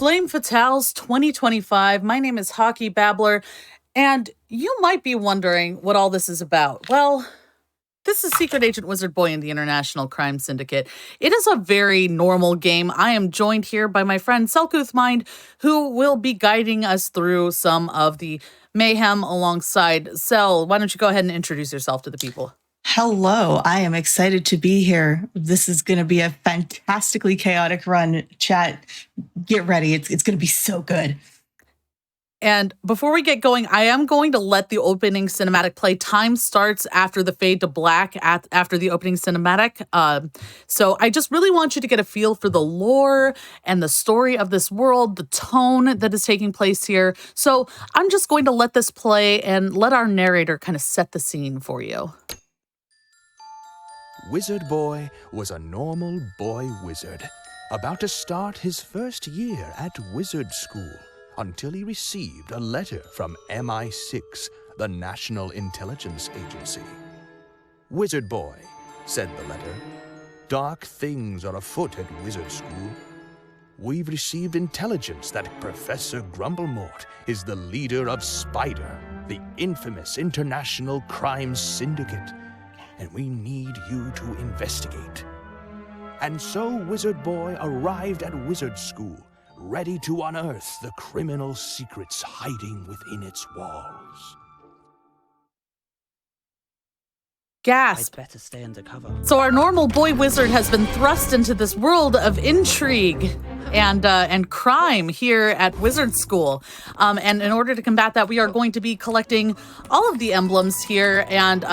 Flame Fatales 2025. My name is HockeyBabbler, and you might be wondering what all this is about. Well, this is Secret Agent Wizard Boy and the International Crime Syndicate. It is a very normal game. I am joined here by my friend selcouthmind, who will be guiding us through some of the mayhem alongside Sel. Why don't you go ahead and introduce yourself to the people? Hello, I am excited to be here. This is going to be a fantastically chaotic run. Chat, get ready. It's going to be so good. And before we get going, I am going to let the opening cinematic play. Time starts after the fade to black after the opening cinematic. So I just really want you to get a feel for the lore and the story of this world, the tone that is taking place here. So I'm just going to let this play and let our narrator kind of set the scene for you. Wizard Boy was a normal boy wizard, about to start his first year at wizard school, until he received a letter from MI6, the National Intelligence Agency. Wizard Boy, said the letter, dark things are afoot at wizard school. We've received intelligence that Professor Grumblemort is the leader of Spider, the infamous international crime syndicate, and we need you to investigate. And so Wizard Boy arrived at wizard school, ready to unearth the criminal secrets hiding within its walls. Gasp. I'd better stay undercover. So our normal boy wizard has been thrust into this world of intrigue and crime here at Wizard School. And in order to combat that, we are going to be collecting all of the emblems here and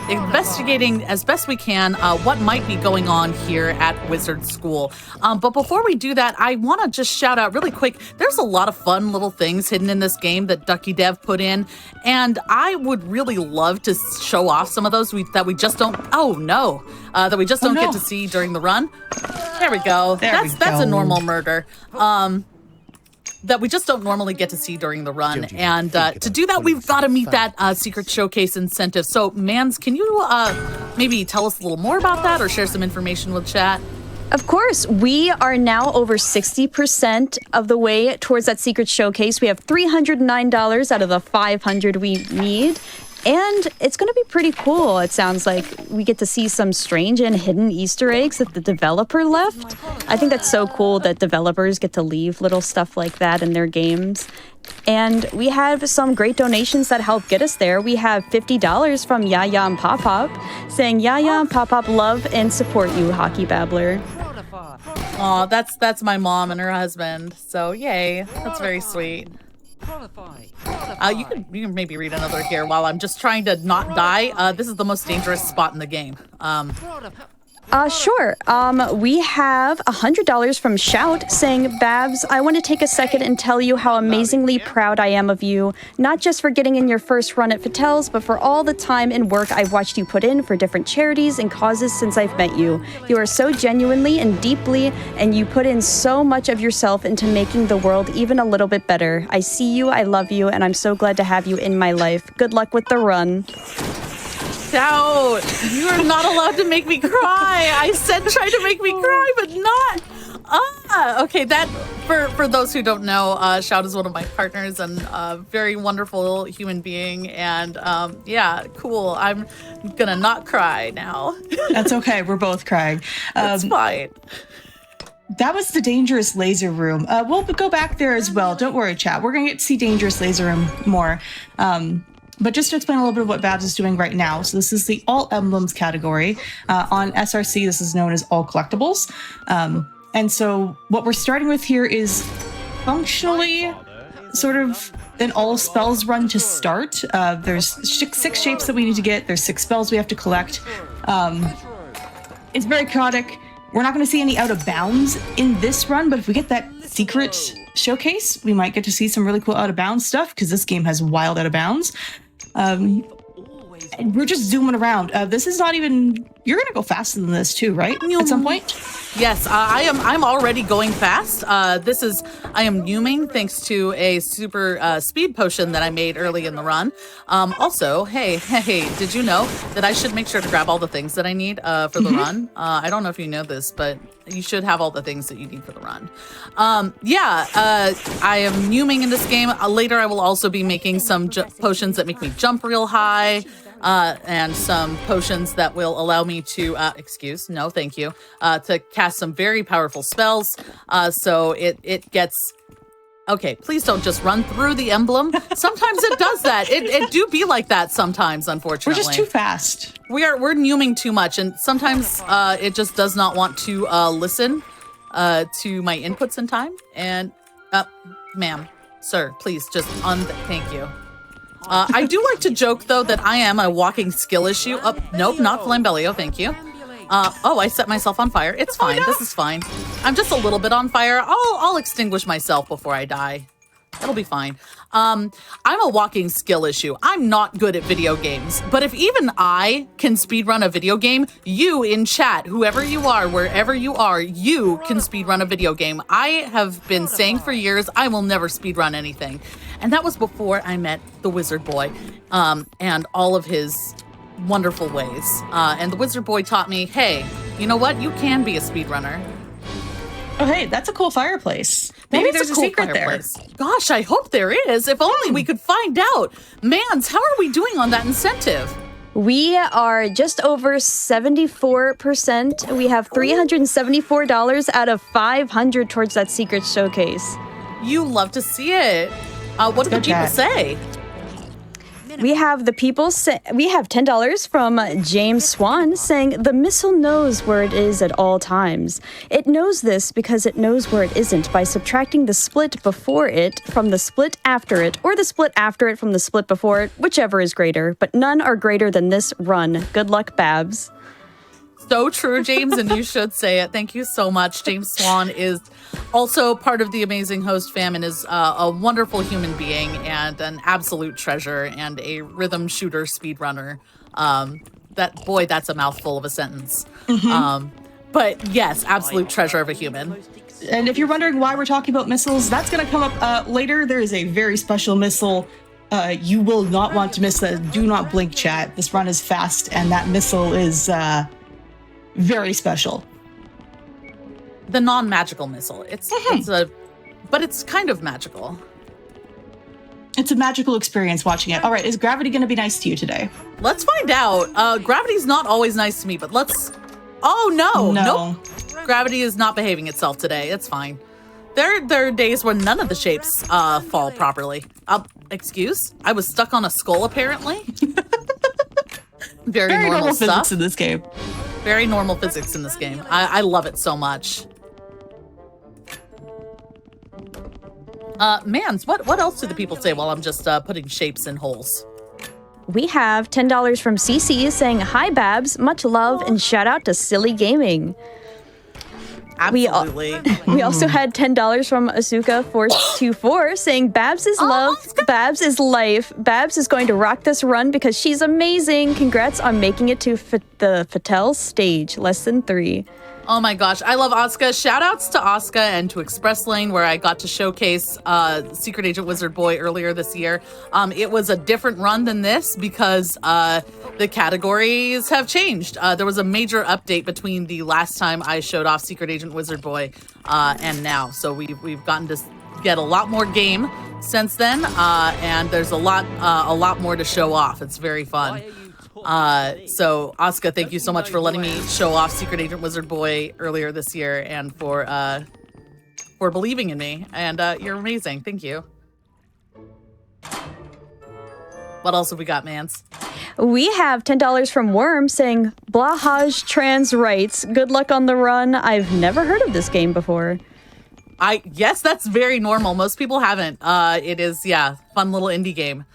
investigating as best we can what might be going on here at Wizard School. But before we do that, I want to just shout out really quick, there's a lot of fun little things hidden in this game that Ducky Dev put in, and I would really love to show off some of those that we just don't, that we just don't get to see during the run. There we go. That's a normal murder. That we just don't normally get to see during the run. And to do that, we've got to meet that secret showcase incentive. So, Mandz, can you maybe tell us a little more about that or share some information with chat? Of course, we are now over 60% of the way towards that secret showcase. We have $309 out of the $500 we need. And it's going to be pretty cool. It sounds like we get to see some strange and hidden Easter eggs that the developer left. I think that's so cool that developers get to leave little stuff like that in their games. And we have some great donations that help get us there. We have $50 from Yaya and Pop Pop saying, Yaya and Pop Pop love and support you, HockeyBabbler. Aw, that's my mom and her husband. So yay, that's very sweet. You can maybe read another here while I'm just trying to not die. This is the most dangerous spot in the game. Sure. We have $100 from Shout saying, Babs, I want to take a second and tell you how amazingly proud I am of you, not just for getting in your first run at Fatels, but for all the time and work I've watched you put in for different charities and causes since I've met you. You are so genuinely and deeply, and you put in so much of yourself into making the world even a little bit better. I see you, I love you, and I'm so glad to have you in my life. Good luck with the run. Out! You are not allowed to make me cry. I said try to make me cry, but not. Okay. That for those who don't know, Shout is one of my partners and a very wonderful human being. And yeah, cool. I'm gonna not cry now. That's okay. We're both crying. That's fine. That was the Dangerous Laser Room. We'll go back there as well. Don't worry, chat. We're gonna get to see Dangerous Laser Room more. But just to explain a little bit of what Babs is doing right now. So this is the All Emblems category. On SRC, this is known as All Collectibles. And so what we're starting with here is functionally sort of an all spells run to start. There's six shapes that we need to get. There's 6 spells we have to collect. It's very chaotic. We're not going to see any out of bounds in this run, but if we get that secret showcase, we might get to see some really cool out of bounds stuff because this game has wild out of bounds. And we're just zooming around. This is not even, you're going to go faster than this too, right? At some point? Yes, I'm already going fast. I am Numing thanks to a super speed potion that I made early in the run. Also, hey, did you know that I should make sure to grab all the things that I need for the run? I don't know if you know this, but you should have all the things that you need for the run. I am Numing in this game. Later, I will also be making some potions that make me jump real high. And some potions that will allow me to, no, thank you, to cast some very powerful spells. So it gets, okay, please don't just run through the emblem. Sometimes it does that. It do be like that sometimes, unfortunately. We're just too fast. We're numing too much, and sometimes it just does not want to listen to my inputs in time. And, ma'am, sir, please just thank you. I do like to joke, though, that I am a walking skill issue. Nope, not Flambellio, thank you. I set myself on fire. It's fine. This is fine. I'm just a little bit on fire. I'll extinguish myself before I die. It'll be fine. I'm a walking skill issue. I'm not good at video games. But if even I can speedrun a video game, you in chat, whoever you are, wherever you are, you can speedrun a video game. I have been saying for years, I will never speedrun anything. And that was before I met the Wizard Boy and all of his wonderful ways. And the Wizard Boy taught me, hey, you know what? You can be a speedrunner. Oh, hey, that's a cool fireplace. Maybe there's a cool secret fireplace there. Gosh, I hope there is. If only we could find out. Manz, how are we doing on that incentive? We are just over 74%. We have $374 out of $500 towards that secret showcase. You love to see it. What do the people say? We have we have $10 from James Swan saying, the missile knows where it is at all times. It knows this because it knows where it isn't by subtracting the split before it from the split after it, or the split after it from the split before it, whichever is greater. But none are greater than this run. Good luck, Babs. So true, James, and you should say it. Thank you so much. James Swan is also part of the Amazing Host fam and is a wonderful human being and an absolute treasure and a rhythm shooter speedrunner. That's a mouthful of a sentence. But yes, absolute treasure of a human. And if you're wondering why we're talking about missiles, that's going to come up later. There is a very special missile. You will not want to miss the do not blink chat. This run is fast, and that missile is very special. The non-magical missile. But it's kind of magical. It's a magical experience watching it. All right, is Gravity going to be nice to you today? Let's find out. Gravity's not always nice to me, but let's... Oh, no. Nope. Gravity is not behaving itself today. It's fine. There are days when none of the shapes fall properly. Excuse? I was stuck on a skull, apparently. Very normal stuff. Physics in this game. Very normal physics in this game. I love it so much. Manz, what else do the people say while I'm just putting shapes in holes? We have $10 from CC saying, hi, Babs, much love, and shout out to Silly Gaming. Absolutely. We also had $10 from Asuka424 saying, Babs is love, Babs is life. Babs is going to rock this run because she's amazing. Congrats on making it to the Fattel stage, less than 3. Oh my gosh, I love Asuka. Shout outs to Asuka and to Express Lane, where I got to showcase Secret Agent Wizard Boy earlier this year. It was a different run than this because the categories have changed. There was a major update between the last time I showed off Secret Agent Wizard Boy and now. So we've gotten to get a lot more game since then, and there's a lot more to show off. It's very fun. So Asuka, thank you so much for letting me show off Secret Agent Wizard Boy earlier this year and for believing in me. And you're amazing. Thank you. What else have we got, Manz? We have $10 from Worm saying, Blahaj trans rights. Good luck on the run. I've never heard of this game before. Yes, that's very normal. Most people haven't. It is, fun little indie game.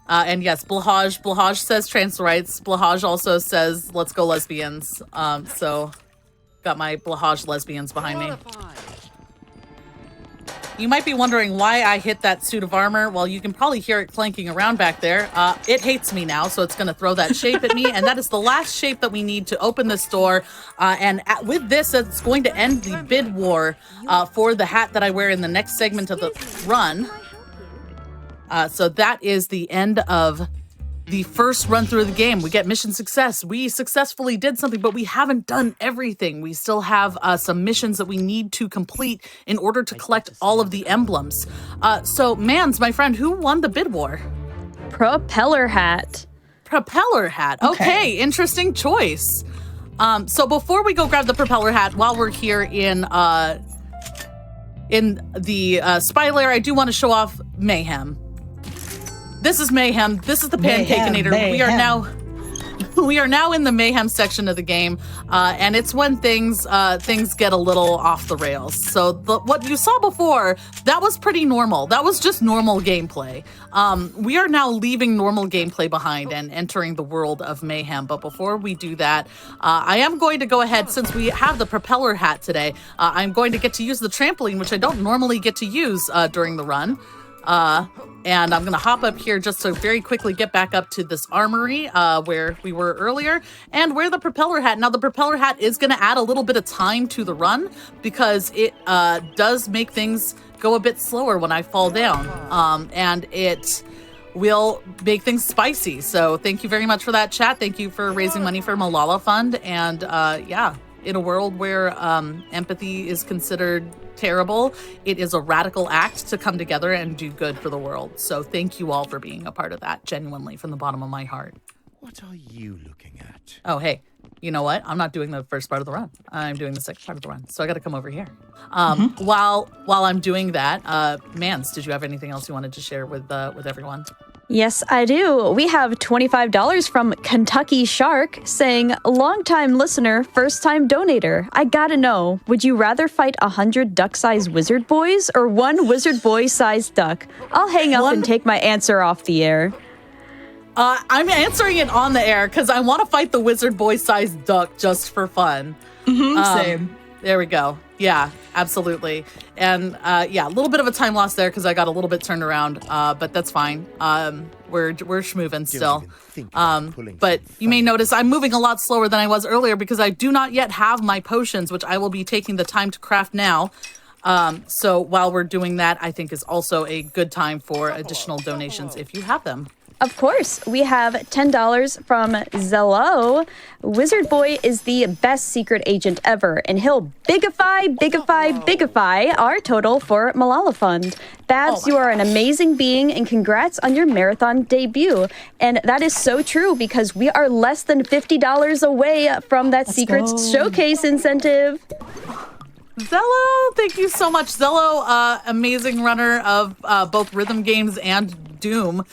And yes, Blahaj says trans rights. Blahaj also says, let's go lesbians. So got my Blahaj lesbians behind me. You might be wondering why I hit that suit of armor. Well, you can probably hear it clanking around back there. It hates me now, so it's going to throw that shape at me. And that is the last shape that we need to open this door. With this, it's going to end the bid war for the hat that I wear in the next segment of the run. So that is the end of the first run through of the game. We get mission success. We successfully did something, but we haven't done everything. We still have some missions that we need to complete in order to collect all of the emblems. So, Manz, my friend, who won the bid war? Propeller hat. Propeller hat. Okay, interesting choice. So before we go grab the propeller hat, while we're here in the spy lair, I do want to show off Mayhem. This is Mayhem. This is the Pancakeinator. We are now in the Mayhem section of the game, and it's when things get a little off the rails. So what you saw before, that was pretty normal. That was just normal gameplay. We are now leaving normal gameplay behind and entering the world of Mayhem. But before we do that, I am going to go ahead, since we have the propeller hat today, I'm going to get to use the trampoline, which I don't normally get to use during the run. And I'm going to hop up here just to very quickly get back up to this armory where we were earlier and wear the propeller hat. Now, the propeller hat is going to add a little bit of time to the run because it does make things go a bit slower when I fall down. And it will make things spicy. So thank you very much for that, chat. Thank you for raising money for Malala Fund. And yeah, in a world where empathy is considered terrible, it is a radical act to come together and do good for the world. So thank you all for being a part of that, genuinely, from the bottom of my heart. What are you looking at? Oh, hey, you know what? I'm not doing the first part of the run. I'm doing the second part of the run. So I got to come over here. While I'm doing that, Manz, did you have anything else you wanted to share with everyone? Yes, I do. We have $25 from Kentucky Shark saying, longtime listener, first-time donator. I gotta know, would you rather fight 100 duck-sized wizard boys or one wizard boy-sized duck? I'll hang up and take my answer off the air. I'm answering it on the air because I want to fight the wizard boy-sized duck just for fun. Same. There we go. Yeah, absolutely. And yeah, a little bit of a time loss there because I got a little bit turned around, but that's fine. We're schmoovin' still. But you may notice I'm moving a lot slower than I was earlier because I do not yet have my potions, which I will be taking the time to craft now. So while we're doing that, I think is also a good time for additional donations if you have them. Of course, we have $10 from Zello. Wizard Boy is the best secret agent ever, and he'll bigify our total for Malala Fund. Babs, you are an amazing being, and congrats on your marathon debut. And that is so true, because we are less than $50 away from that secret showcase incentive. Zello, thank you so much. Zello, amazing runner of both rhythm games and Doom.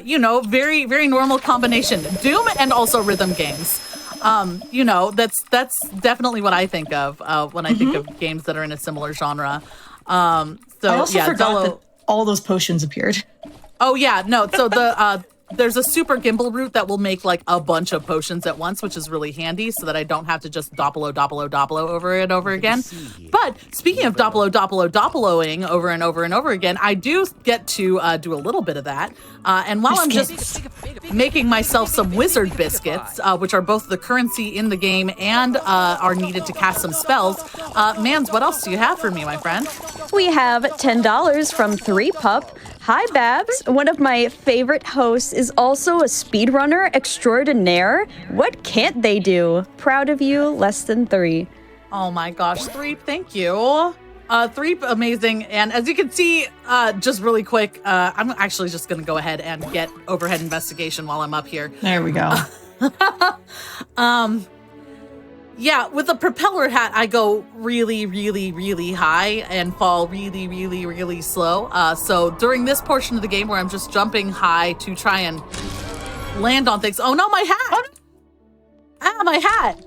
You know, very, very normal combination. Doom and also rhythm games. You know, that's definitely what I think of when I think of games that are in a similar genre. So I also forgot that all those potions appeared. Oh yeah, no. So there's a super gimbal route that will make like a bunch of potions at once, which is really handy so that I don't have to just doppelo over and over again. But speaking of doppoloing over and over and over again, I do get to do a little bit of that. And while I'm just making myself some wizard biscuits, which are both the currency in the game and are needed to cast some spells, Manz, what else do you have for me, my friend? We have $10 from 3Pup. Hi, Babs. One of my favorite hosts is also a speedrunner extraordinaire. What can't they do? Proud of you, less than 3. Oh my gosh, 3, thank you. 3, amazing. And as you can see, just really quick, I'm actually just going to go ahead and get overhead investigation while I'm up here. There we go. Yeah, with the propeller hat, I go really, really, really high and fall really, really, really slow. So during this portion of the game where I'm just jumping high to try and land on things. Oh no, my hat! Ah, my hat!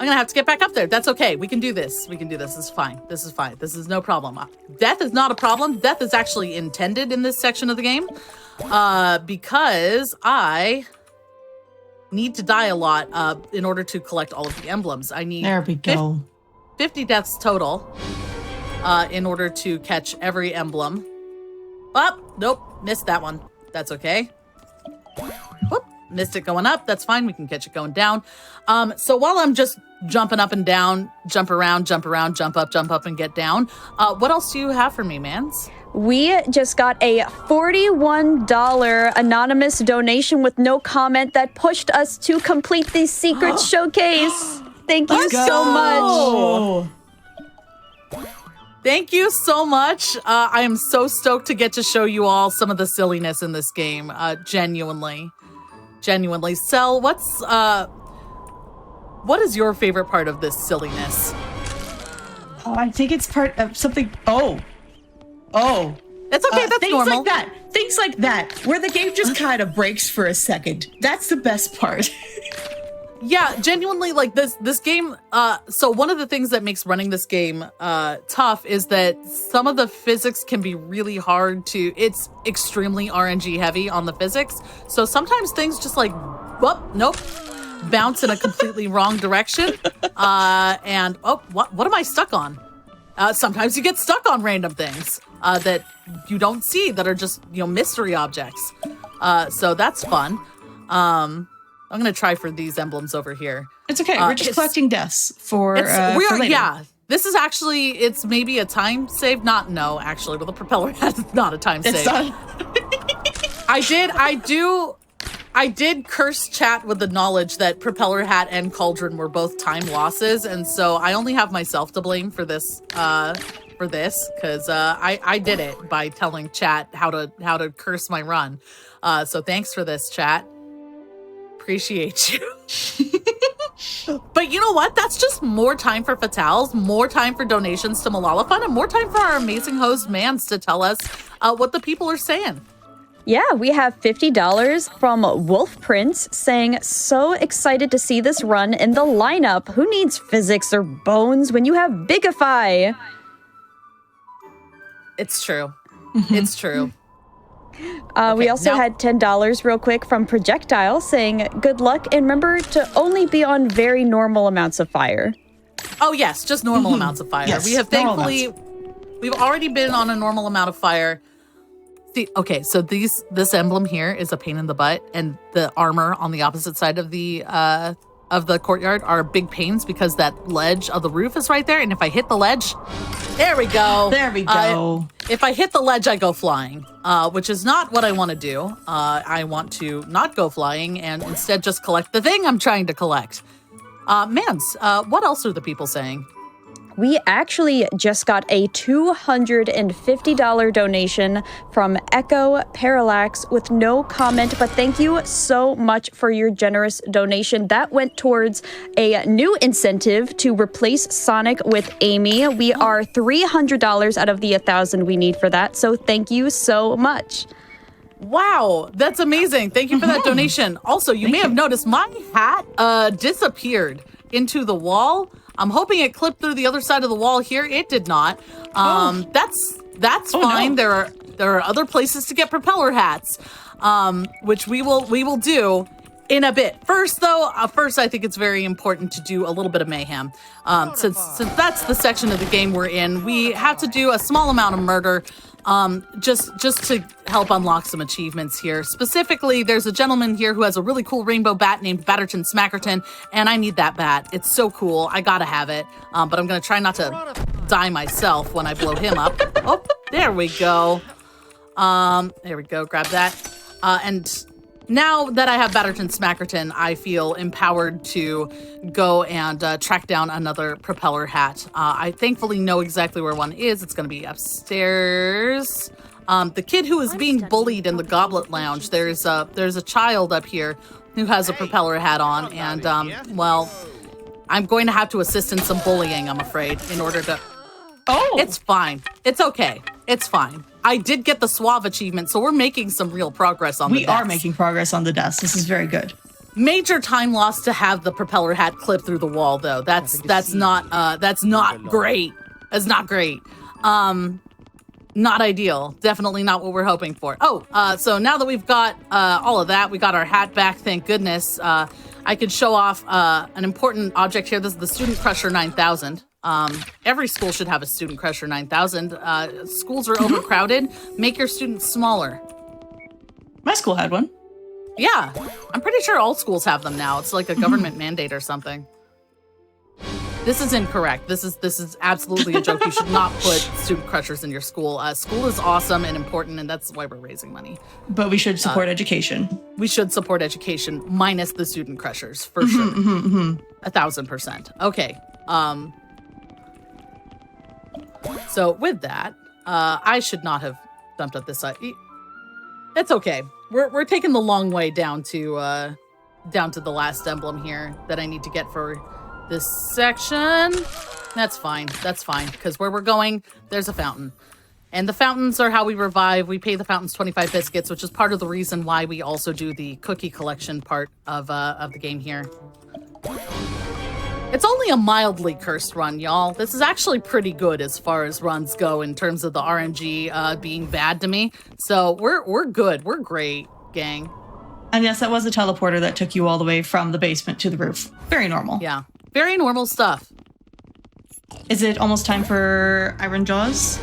I'm gonna have to get back up there. That's okay. We can do this. We can do this. This is fine. This is fine. This is no problem. Death is not a problem. Death is actually intended in this section of the game because I need to die a lot in order to collect all of the emblems. I need there we go. 50 deaths total. in order to catch every emblem. Oh, nope, missed that one. That's okay. Whoop, missed it going up. That's fine. We can catch it going down. So while I'm just jumping up and down, jump around, jump up, and get down, what else do you have for me, Mans? We just got a $41 anonymous donation with no comment that pushed us to complete the secret showcase. Thank you so much. Thank you so much. I am so stoked to get to show you all some of the silliness in this game. Genuinely. Sel, what is your favorite part of this silliness? Oh, I think it's part of something. Oh. It's okay, that's things normal. Things like that, where the game just kind of breaks for a second. That's the best part. Yeah, genuinely, like this game, so one of the things that makes running this game tough is that some of the physics can be really hard to, it's extremely RNG heavy on the physics, so sometimes things just like, nope, bounce in a completely wrong direction, and, what am I stuck on? Sometimes you get stuck on random things that you don't see that are just, mystery objects, so that's fun. I'm going to try for these emblems over here. It's okay. We're just collecting deaths for later. Yeah. This is actually, it's maybe a time save. Actually, with the propeller hat, it's not a time save. It's not. I did curse chat with the knowledge that propeller hat and cauldron were both time losses. And so I only have myself to blame for this, because I did it by telling chat how to curse my run. So thanks for this, chat. Appreciate you. But you know what? That's just more time for Fatals, more time for donations to Malala Fund, and more time for our amazing host, Mans, to tell us what the people are saying. Yeah, we have $50 from Wolf Prince saying, so excited to see this run in the lineup. Who needs physics or bones when you have Bigify? It's true. It's true. We also had $10 real quick from Projectile saying, good luck and remember to only be on very normal amounts of fire. Oh, yes, just normal amounts of fire. Yes, we have we've already been on a normal amount of fire. See, okay, so this emblem here is a pain in the butt, and the armor on the opposite side of the courtyard are big pains because that ledge of the roof is right there, and if I hit the ledge, there we go. There we go. If I hit the ledge, I go flying, which is not what I want to do. I want to not go flying and instead just collect the thing I'm trying to collect. Mans, what else are the people saying? We actually just got a $250 donation from Echo Parallax with no comment, but thank you so much for your generous donation. That went towards a new incentive to replace Sonic with Amy. We are $300 out of the 1,000 we need for that, so thank you so much. Wow, that's amazing. Thank you for that donation. Also, you may have noticed my hat disappeared into the wall. I'm hoping it clipped through the other side of the wall here. It did not. That's fine. No. There are other places to get propeller hats, which we will do in a bit. First, though, I think it's very important to do a little bit of mayhem. Since that's the section of the game we're in, we have to do a small amount of murder. Just to help unlock some achievements here. Specifically, there's a gentleman here who has a really cool rainbow bat named Batterton Smackerton, and I need that bat. It's so cool. I gotta have it. But I'm gonna try not to die myself when I blow him up. Oh, there we go. There we go. Grab that. And now that I have Batterton Smackerton, I feel empowered to go and track down another propeller hat. I thankfully know exactly where one is. It's going to be upstairs. The kid who is being bullied in the Goblet Lounge, there's a child up here who has a propeller hat on, and well, I'm going to have to assist in some bullying, I'm afraid, in order to... Oh! It's fine. It's okay. It's fine. I did get the Suave achievement, so we're making some real progress on the desk. We are making progress on the desk. This is very good. Major time loss to have the propeller hat clip through the wall, though. That's not great. That's not great. Not ideal. Definitely not what we're hoping for. So now that we've got all of that, we got our hat back, thank goodness. I could show off an important object here. This is the Student Crusher 9000. Every school should have a Student Crusher 9000. Schools are overcrowded. Make your students smaller. My school had one. Yeah, I'm pretty sure all schools have them now. It's like a government mandate or something. This is incorrect. This is absolutely a joke. You should not put Student Crushers in your school. School is awesome and important, and that's why we're raising money. But we should support education. We should support education, minus the Student Crushers, for sure. 1,000%. Okay. So with that, I should not have dumped at this side. It's okay. We're taking the long way down to the last emblem here that I need to get for this section. That's fine, because where we're going, there's a fountain. And the fountains are how we revive. We pay the fountains 25 biscuits, which is part of the reason why we also do the cookie collection part of the game here. It's only a mildly cursed run, y'all. This is actually pretty good as far as runs go in terms of the RNG being bad to me. So we're good. We're great, gang. And yes, that was a teleporter that took you all the way from the basement to the roof. Very normal. Yeah, very normal stuff. Is it almost time for Iron Jaws?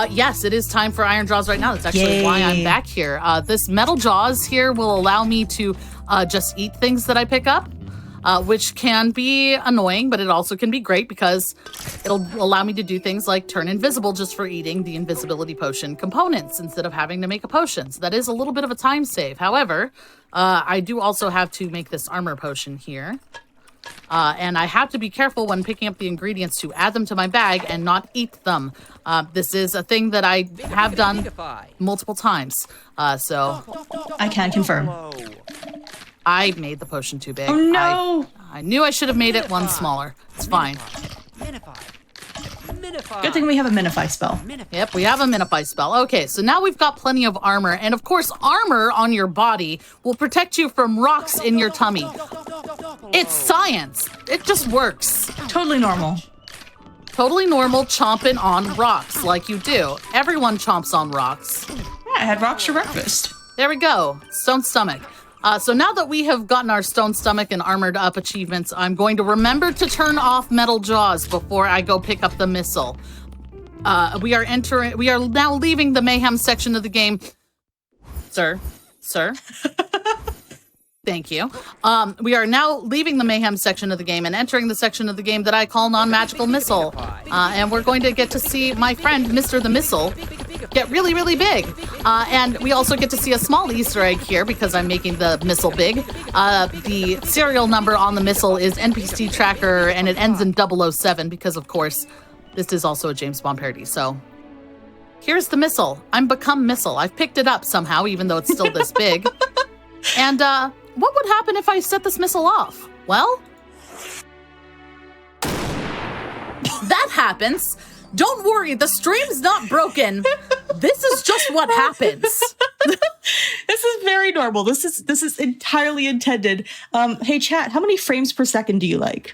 Yes, it is time for Iron Jaws right now. That's actually why I'm back here. This Metal Jaws here will allow me to just eat things that I pick up. Which can be annoying, but it also can be great because it'll allow me to do things like turn invisible just for eating the invisibility potion components instead of having to make a potion. So that is a little bit of a time save. However, I do also have to make this armor potion here. And I have to be careful when picking up the ingredients to add them to my bag and not eat them. This is a thing that I have done multiple times. So I can confirm. I made the potion too big. Oh, no! I knew I should have made it one smaller. It's fine. Good thing we have a Minify spell. Yep, we have a Minify spell. Okay, so now we've got plenty of armor. And of course, armor on your body will protect you from rocks in your tummy. It's science. It just works. Totally normal. Totally normal chomping on rocks like you do. Everyone chomps on rocks. Yeah, I had rocks for breakfast. There we go. Stone stomach. So now that we have gotten our stone stomach and armored up achievements, I'm going to remember to turn off Metal Jaws before I go pick up the missile. We are now leaving the mayhem section of the game. Sir. Thank you. We are now leaving the mayhem section of the game and entering the section of the game that I call non-magical missile. And we're going to get to see my friend, Mr. the Missile, get really, really big. And we also get to see a small Easter egg here because I'm making the missile big. The serial number on the missile is NPC tracker and it ends in 007 because, of course, this is also a James Bond parody. So here's the missile. I'm become missile. I've picked it up somehow, even though it's still this big. And what would happen if I set this missile off? Well, that happens. Don't worry, the stream's not broken. This is just what happens. This is very normal. This is entirely intended. Hey, chat, how many frames per second do you like?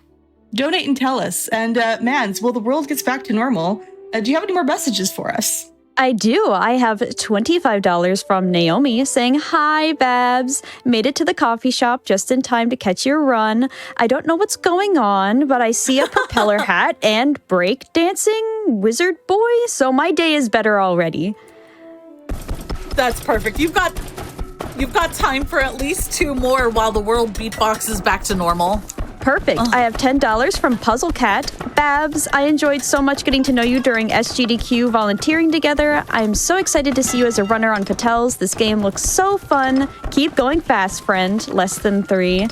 Donate and tell us. And Manz, while the world gets back to normal, do you have any more messages for us? I do. I have $25 from Naomi saying, "Hi, Babs. Made it to the coffee shop just in time to catch your run. I don't know what's going on, but I see a propeller hat and break dancing wizard boy, so my day is better already." That's perfect. You've got time for at least 2 more while the world beatboxes back to normal. Perfect. I have $10 from Puzzle Cat. "Babs, I enjoyed so much getting to know you during SGDQ volunteering together. I'm so excited to see you as a runner on Patels. This game looks so fun. Keep going fast, friend. Less than 3.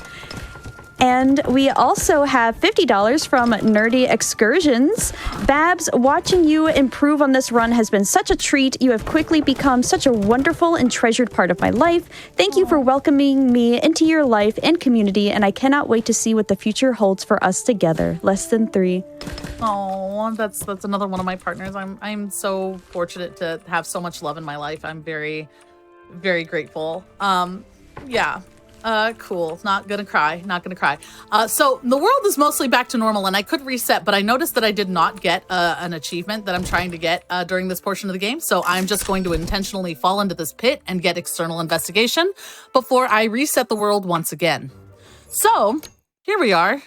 And we also have $50 from Nerdy Excursions. "Babs, watching you improve on this run has been such a treat. You have quickly become such a wonderful and treasured part of my life. Thank you for welcoming me into your life and community, and I cannot wait to see what the future holds for us together. Less than 3. Oh, that's another one of my partners. I'm so fortunate to have so much love in my life. I'm very, very grateful. Yeah. Cool. Not gonna cry. So the world is mostly back to normal and I could reset, but I noticed that I did not get an achievement that I'm trying to get during this portion of the game. So I'm just going to intentionally fall into this pit and get external investigation before I reset the world once again. So here we are.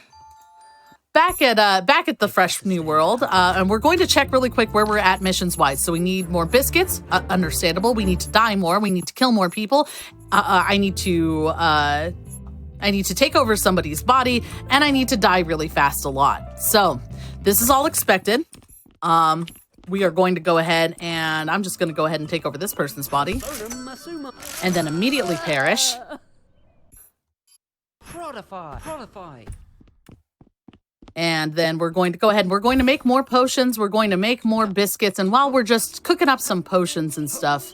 back at the fresh new world, and we're going to check really quick where we're at missions wise. So we need more biscuits, understandable. We need to die more. We need to kill more people. I need to take over somebody's body, and I need to die really fast a lot. So this is all expected. We are going to go ahead, and I'm just going to go ahead and take over this person's body, and then immediately perish. And then we're going to go ahead and we're going to make more potions. We're going to make more biscuits. And while we're just cooking up some potions and stuff,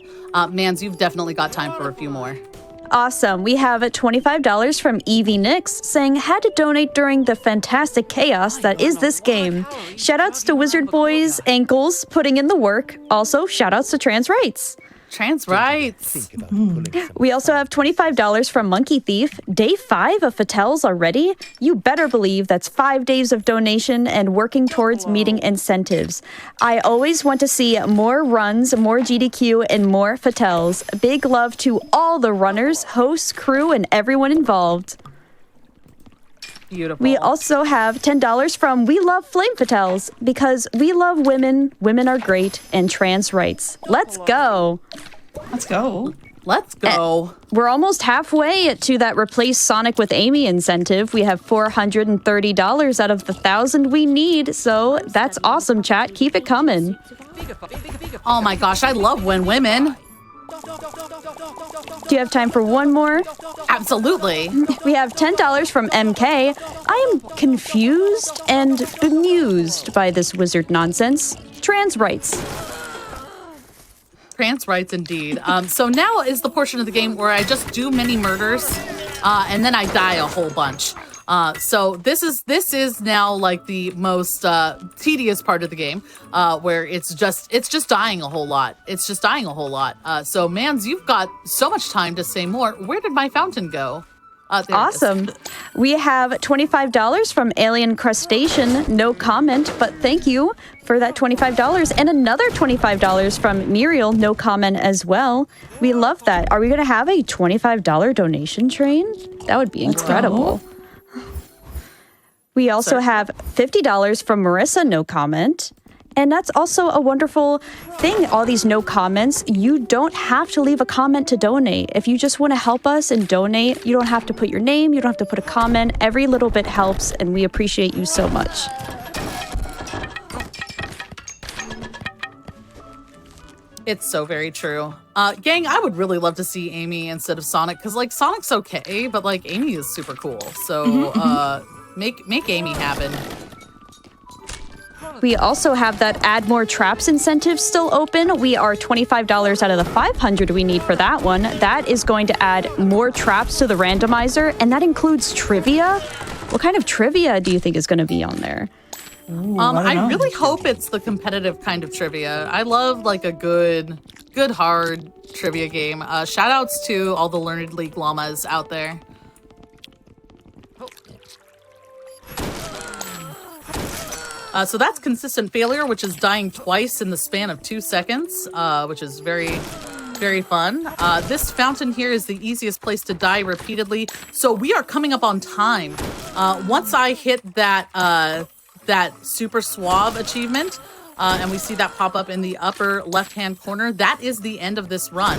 Mans, you've definitely got time for a few more. Awesome. We have $25 from Evie Nix saying, had to donate during the fantastic chaos that is this game. Shoutouts to Wizard Boys Ankles putting in the work. Also, shoutouts to Trans Rights. Trans rights. We also have $25 from Monkey Thief. Day 5 of Fatels already? You better believe that's 5 days of donation and working towards meeting incentives. I always want to see more runs, more GDQ, and more Fatels. Big love to all the runners, hosts, crew, and everyone involved. Beautiful. We also have $10 from We Love Flame Fatels because we love women, women are great, and trans rights. Let's go. Let's go. Let's go. We're almost halfway to that replace Sonic with Amy incentive. We have $430 out of the 1,000 we need, so that's awesome, chat. Keep it coming. Oh my gosh, I love when women. Do you have time for one more? Absolutely. We have $10 from MK. I am confused and bemused by this wizard nonsense. Trans rights. Trans rights indeed. So now is the portion of the game where I just do many murders, and then I die a whole bunch. So this is now like the most tedious part of the game, where it's just dying a whole lot. It's just dying a whole lot. So Mans, you've got so much time to say more. Where did my fountain go? Awesome. We have $25 from Alien Crustacean. No comment, but thank you for that $25. And another $25 from Muriel. No comment as well. We love that. Are we going to have a $25 donation train? That would be incredible. We also have $50 from Marissa, no comment. And that's also a wonderful thing, all these no comments. You don't have to leave a comment to donate. If you just want to help us and donate, you don't have to put your name, you don't have to put a comment. Every little bit helps, and we appreciate you so much. It's so very true. Gang, I would really love to see Amy instead of Sonic, because like Sonic's okay, but like Amy is super cool. So make Amy happen. We also have that add more traps incentive still open. We are $25 out of the 500 we need for that one. That is going to add more traps to the randomizer, and that includes trivia. What kind of trivia do you think is going to be on there? Ooh, I really hope it's the competitive kind of trivia. I love like a good hard trivia game. Shout outs to all the Learned League llamas out there. So that's consistent failure, which is dying twice in the span of 2 seconds, which is very, very fun. This fountain here is the easiest place to die repeatedly. So we are coming up on time. Once I hit that super suave achievement, and we see that pop up in the upper left-hand corner, that is the end of this run.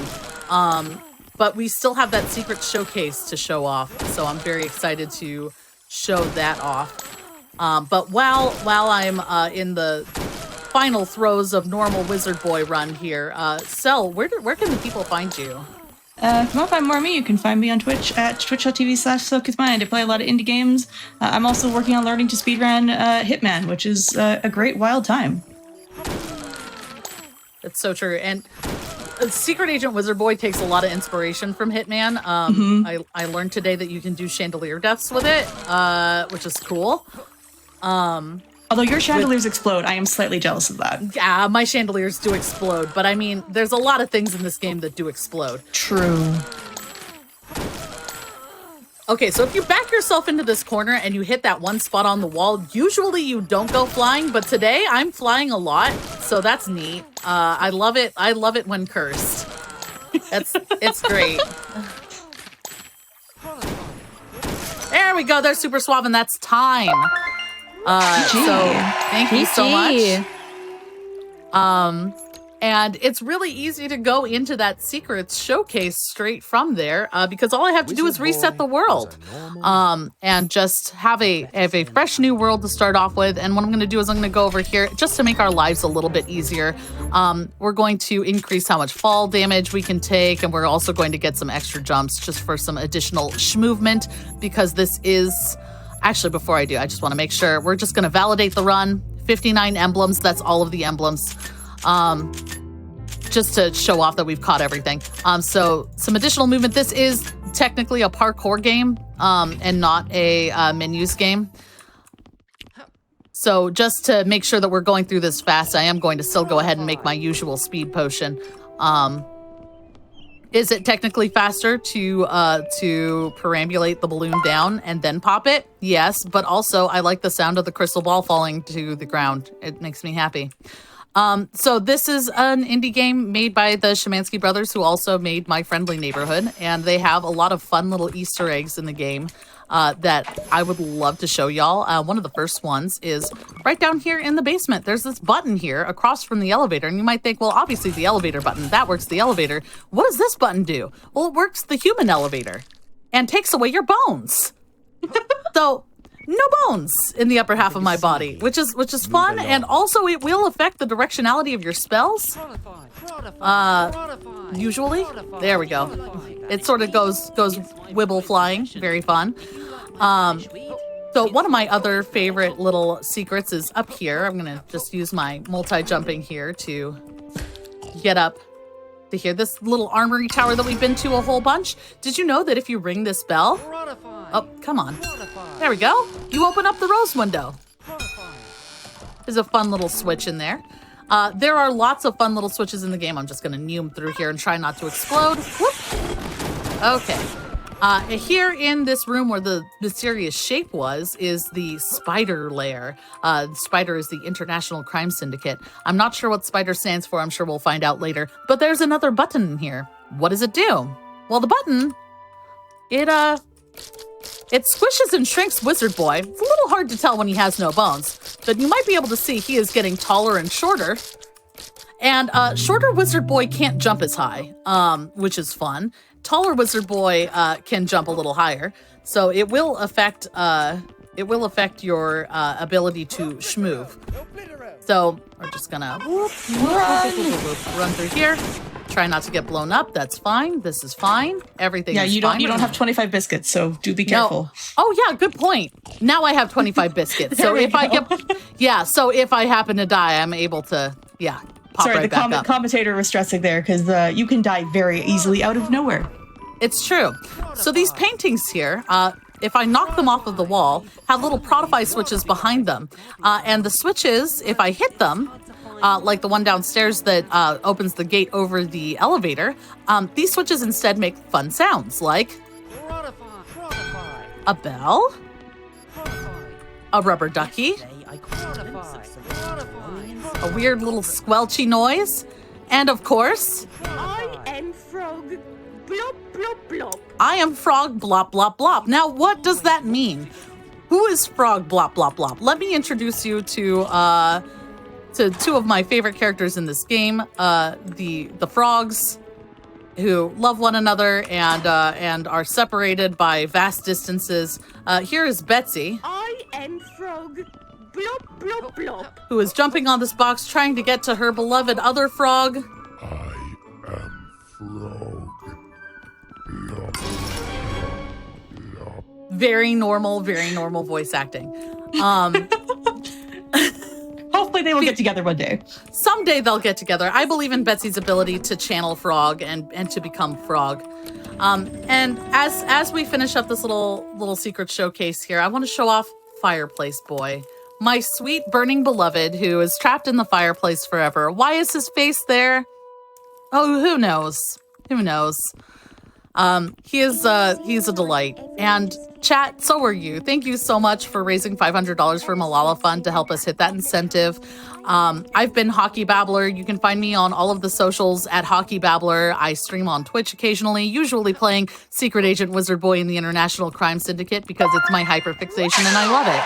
But we still have that secret showcase to show off. So I'm very excited to show that off. But while I'm in the final throes of normal Wizard Boy run here, Cell, where can the people find you? If you want to find more of me, you can find me on Twitch at twitch.tv/selcouthmind. I play a lot of indie games. I'm also working on learning to speedrun Hitman, which is a great wild time. It's so true. And Secret Agent Wizard Boy takes a lot of inspiration from Hitman. I learned today that you can do chandelier deaths with it, which is cool. Although your chandeliers explode, I am slightly jealous of that. Yeah, my chandeliers do explode, but I mean, there's a lot of things in this game that do explode. True. Okay, so if you back yourself into this corner and you hit that one spot on the wall, usually you don't go flying, but today I'm flying a lot, so that's neat. I love it. I love it when cursed. It's great. There we go. There's super suave, and that's time. So thank you so GG. much. And it's really easy to go into that secrets showcase straight from there because all I have to do is reset the world and just have a fresh new world to start off with. And what I'm going to do is I'm going to go over here just to make our lives a little bit easier. We're going to increase how much fall damage we can take, and we're also going to get some extra jumps just for some additional movement because this is... Actually, before I do, I just want to make sure we're just going to validate the run. 59 emblems, that's all of the emblems. Just to show off that we've caught everything. So some additional movement. This is technically a parkour game and not a menus game. So just to make sure that we're going through this fast, I am going to still go ahead and make my usual speed potion. Is it technically faster to perambulate the balloon down and then pop it? Yes, but also I like the sound of the crystal ball falling to the ground. It makes me happy. So this is an indie game made by the Szymanski brothers, who also made My Friendly Neighborhood, and they have a lot of fun little Easter eggs in the game that I would love to show y'all. One of the first ones is right down here in the basement. There's this button here across from the elevator, and you might think, well, obviously the elevator button, that works the elevator. What does this button do? Well, it works the human elevator and takes away your bones. So... no bones in the upper half of my body, which is fun, and also it will affect the directionality of your spells. Usually, there we go. It sort of goes wibble flying, very fun. So one of my other favorite little secrets is up here. I'm gonna just use my multi-jumping here to get up to here. This little armory tower that we've been to a whole bunch. Did you know that if you ring this bell? Oh, come on. There we go. You open up the rose window. There's a fun little switch in there. There are lots of fun little switches in the game. I'm just going to neum through here and try not to explode. Whoop. Okay. Here in this room where the mysterious shape was is the spider lair. Spider is the International Crime Syndicate. I'm not sure what spider stands for. I'm sure we'll find out later. But there's another button in here. What does it do? Well, the button, it squishes and shrinks Wizard Boy. It's a little hard to tell when he has no bones, but you might be able to see he is getting taller and shorter. And shorter Wizard Boy can't jump as high, which is fun. Taller Wizard Boy can jump a little higher, so it will affect your ability to shmove. So we're just gonna run through here. Try not to get blown up. That's fine. This is fine. Everything is fine. You don't have 25 biscuits, so do be careful. No. Oh yeah, good point. Now I have 25 biscuits. So if I happen to die, I'm able to pop right back up. Commentator was stressing there because you can die very easily out of nowhere. It's true. So these paintings here, if I knock them off of the wall, have little Protify switches behind them. And the switches, if I hit them, like the one downstairs that opens the gate over the elevator, these switches instead make fun sounds like a bell, a rubber ducky, a weird little squelchy noise, and of course, I am frog. Blop, blop, blop. I am frog, blop, blop, blop. Now, what does that mean? Who is frog, blop, blop, blop? Let me introduce you to two of my favorite characters in this game, the frogs, who love one another and are separated by vast distances. Here is Betsy. I am frog. Blop, blop, blop. Who is jumping on this box trying to get to her beloved other frog. I am frog. Blop, blop, blop. Very normal voice acting. Hopefully they will get together one day. Someday they'll get together. I believe in Betsy's ability to channel frog and to become frog. And as we finish up this little secret showcase here, I want to show off Fireplace Boy. My sweet burning beloved who is trapped in the fireplace forever. Why is his face there? Oh, who knows? Who knows? He's a delight. And chat, so are you. Thank you so much for raising $500 for Malala Fund to help us hit that incentive. I've been HockeyBabbler. You can find me on all of the socials at HockeyBabbler. I stream on Twitch occasionally, usually playing Secret Agent Wizard Boy in the International Crime Syndicate because it's my hyperfixation and I love it.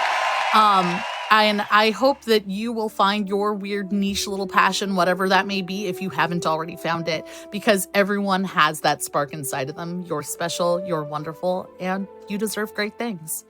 And I hope that you will find your weird niche little passion, whatever that may be, if you haven't already found it, because everyone has that spark inside of them. You're special, you're wonderful, and you deserve great things.